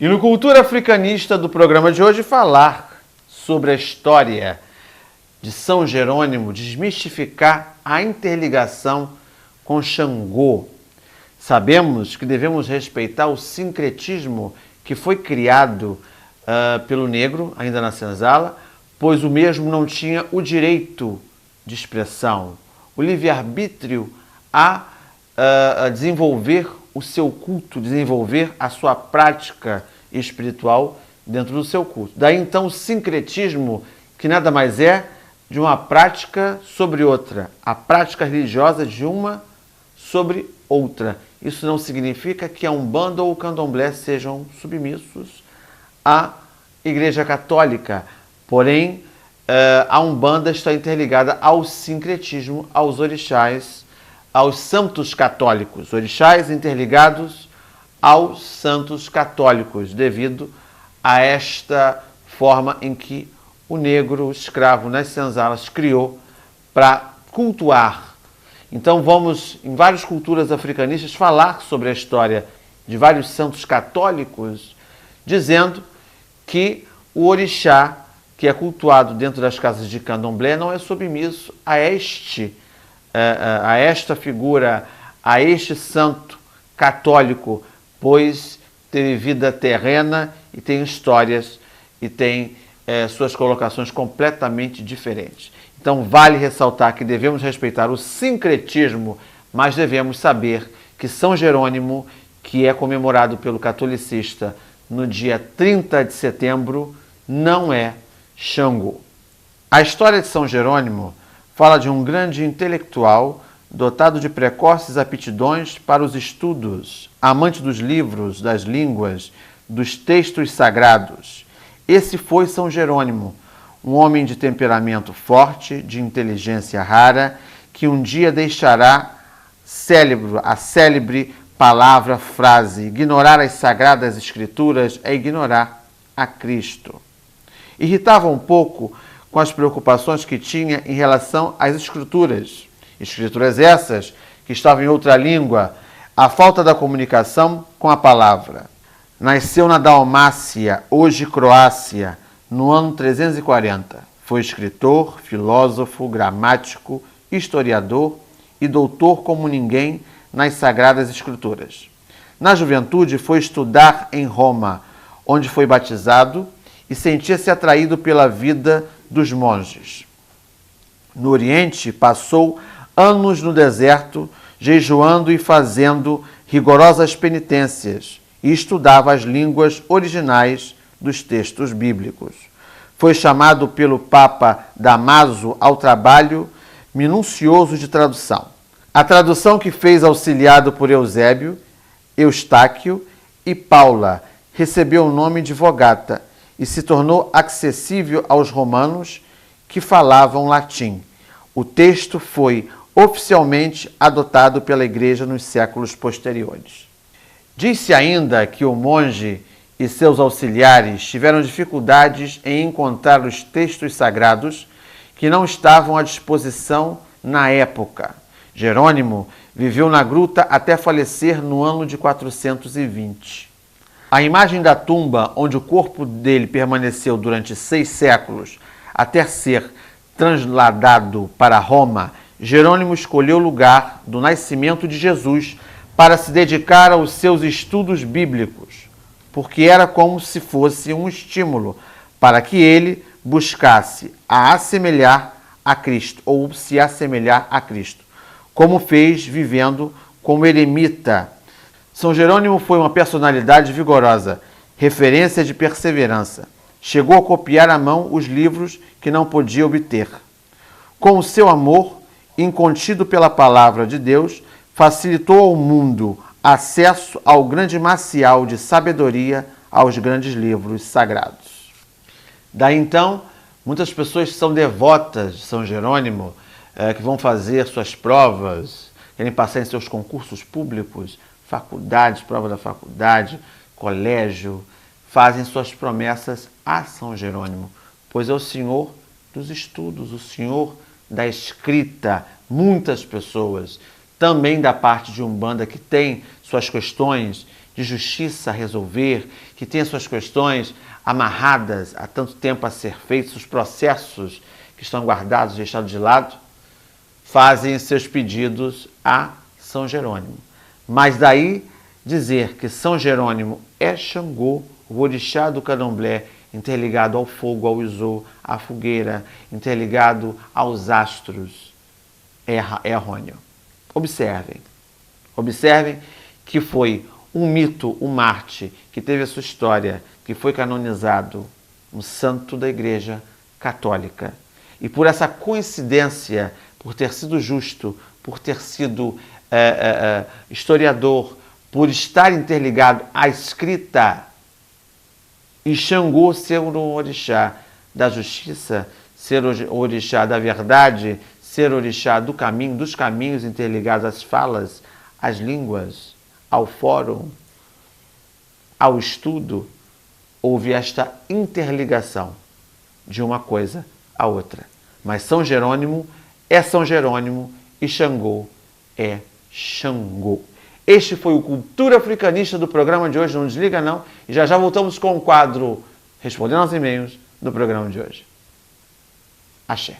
E no Cultura Africanista do programa de hoje, falar sobre a história de São Jerônimo, desmistificar a interligação com Xangô. Sabemos que devemos respeitar o sincretismo que foi criado pelo negro, ainda na senzala, pois o mesmo não tinha o direito de expressão, o livre-arbítrio a desenvolver o seu culto, desenvolver a sua prática espiritual dentro do seu culto. Daí então o sincretismo, que nada mais é de uma prática sobre outra, a prática religiosa de uma sobre outra. Isso não significa que a Umbanda ou o Candomblé sejam submissos à Igreja Católica, porém a Umbanda está interligada ao sincretismo, aos orixás, aos santos católicos, orixás interligados aos santos católicos, devido a esta forma em que o negro, o escravo nas senzalas, criou para cultuar. Então vamos, em várias culturas africanistas, falar sobre a história de vários santos católicos, dizendo que o orixá, que é cultuado dentro das casas de candomblé, não é submisso a esta figura, a este santo católico, pois teve vida terrena e tem histórias e tem suas colocações completamente diferentes. Então vale ressaltar que devemos respeitar o sincretismo, mas devemos saber que São Jerônimo, que é comemorado pelo catolicista no dia 30 de setembro, não é Xangô. A história de São Jerônimo fala de um grande intelectual dotado de precoces aptidões para os estudos, amante dos livros, das línguas, dos textos sagrados. Esse foi São Jerônimo, um homem de temperamento forte, de inteligência rara, que um dia deixará a célebre frase: ignorar as sagradas escrituras é ignorar a Cristo. Irritava um pouco com as preocupações que tinha em relação às escrituras essas que estavam em outra língua, a falta da comunicação com a palavra. Nasceu na Dalmácia, hoje Croácia, no ano 340. Foi escritor, filósofo, gramático, historiador e doutor como ninguém nas Sagradas Escrituras. Na juventude foi estudar em Roma, onde foi batizado e sentia-se atraído pela vida dos monges. No Oriente, passou anos no deserto, jejuando e fazendo rigorosas penitências, e estudava as línguas originais dos textos bíblicos. Foi chamado pelo Papa Damaso ao trabalho minucioso de tradução. A tradução que fez, auxiliado por Eusébio, Eustáquio e Paula, recebeu o nome de Vulgata e se tornou acessível aos romanos que falavam latim. O texto foi oficialmente adotado pela Igreja nos séculos posteriores. Diz-se ainda que o monge e seus auxiliares tiveram dificuldades em encontrar os textos sagrados que não estavam à disposição na época. Jerônimo viveu na gruta até falecer no ano de 420. A imagem da tumba, onde o corpo dele permaneceu durante 6 séculos, até ser transladado para Roma, Jerônimo escolheu o lugar do nascimento de Jesus para se dedicar aos seus estudos bíblicos, porque era como se fosse um estímulo para que ele buscasse a assemelhar a Cristo, ou se assemelhar a Cristo, como fez vivendo como eremita. São Jerônimo foi uma personalidade vigorosa, referência de perseverança. Chegou a copiar à mão os livros que não podia obter. Com o seu amor, incontido pela palavra de Deus, facilitou ao mundo acesso ao grande macial de sabedoria, aos grandes livros sagrados. Daí então, muitas pessoas são devotas de São Jerônimo, que vão fazer suas provas, querem passar em seus concursos públicos, faculdades, prova da faculdade, colégio, fazem suas promessas a São Jerônimo, pois é o senhor dos estudos, o senhor da escrita. Muitas pessoas, também da parte de Umbanda, que tem suas questões de justiça a resolver, que tem as suas questões amarradas há tanto tempo a ser feitos, os processos que estão guardados, deixados de lado, fazem seus pedidos a São Jerônimo. Mas daí dizer que São Jerônimo é Xangô, o orixá do candomblé, interligado ao fogo, ao Izô, à fogueira, interligado aos astros, é errôneo. Observem que foi um mito, um Marte, que teve a sua história, que foi canonizado, um santo da Igreja Católica. E por essa coincidência, por ter sido justo, por ter sido historiador, por estar interligado à escrita, e Xangô ser o orixá da justiça, ser o orixá da verdade, ser o orixá do caminho, dos caminhos interligados às falas, às línguas, ao fórum, ao estudo, houve esta interligação de uma coisa à outra. Mas São Jerônimo é São Jerônimo e Xangô é Xangô. Este foi o Cultura Africanista do programa de hoje. Não desliga não. E já voltamos com o quadro Respondendo aos E-mails do programa de hoje. Axé.